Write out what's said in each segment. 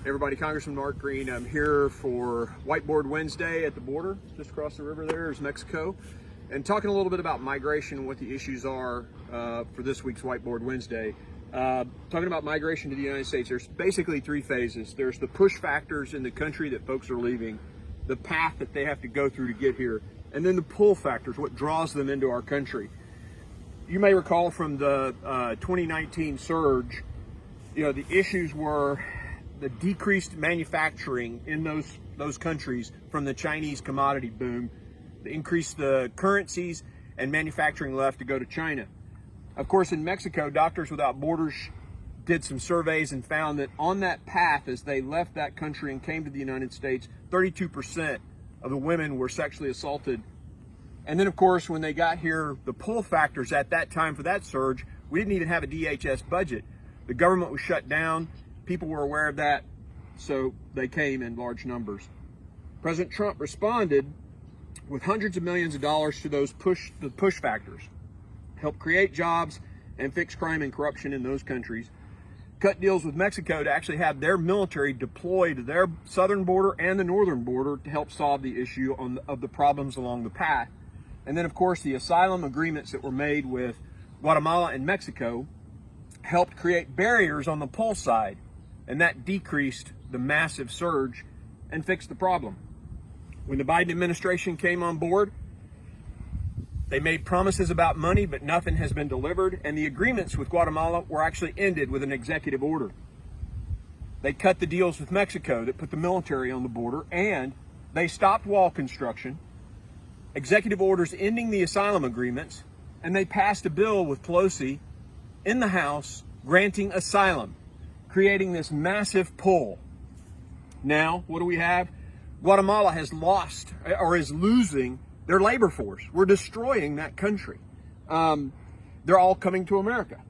Everybody, Congressman Mark Green. I'm here for Whiteboard Wednesday at the border. Just across the river there is Mexico. And talking a little bit about migration and what the issues are for this week's Whiteboard Wednesday. Talking about migration to the United States, there's basically three phases. There's the push factors in the country that folks are leaving, the path that they have to go through to get here, and then the pull factors, what draws them into our country. You may recall from the 2019 surge, the issues were the decreased manufacturing in those countries from the Chinese commodity boom, the increased the currencies and manufacturing left to go to China. Of course, in Mexico, Doctors Without Borders did some surveys and found that on that path, as they left that country and came to the United States, 32% of the women were sexually assaulted. And then, of course, when they got here, the pull factors at that time for that surge, we didn't even have a DHS budget. The government was shut down. People were aware of that, so they came in large numbers. President Trump responded with hundreds of millions of dollars to the push factors, help create jobs and fix crime and corruption in those countries, cut deals with Mexico to actually have their military deployed to their southern border and the northern border to help solve the issue of the problems along the path. And then, of course, the asylum agreements that were made with Guatemala and Mexico helped create barriers on the pull side, and that decreased the massive surge and fixed the problem. When the Biden administration came on board, they made promises about money, but nothing has been delivered, and the agreements with Guatemala were actually ended with an executive order. They cut the deals with Mexico that put the military on the border, and they stopped wall construction, executive orders ending the asylum agreements, and they passed a bill with Pelosi in the House granting asylum, creating this massive pull. Now, what do we have? Guatemala has lost or is losing their labor force. We're destroying that country. They're all coming to America.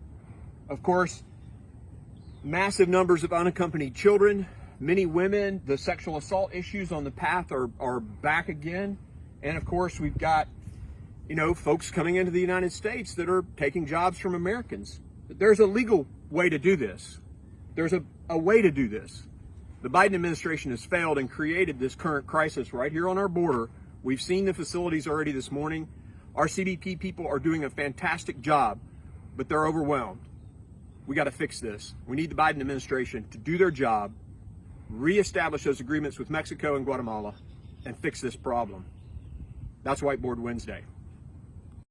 Of course, massive numbers of unaccompanied children, many women, the sexual assault issues on the path are back again. And of course, we've got, folks coming into the United States that are taking jobs from Americans. There's a legal way to do this. There's a way to do this. The Biden administration has failed and created this current crisis right here on our border. We've seen the facilities already this morning. Our CBP people are doing a fantastic job, but they're overwhelmed. We got to fix this. We need the Biden administration to do their job, reestablish those agreements with Mexico and Guatemala, and fix this problem. That's Whiteboard Wednesday.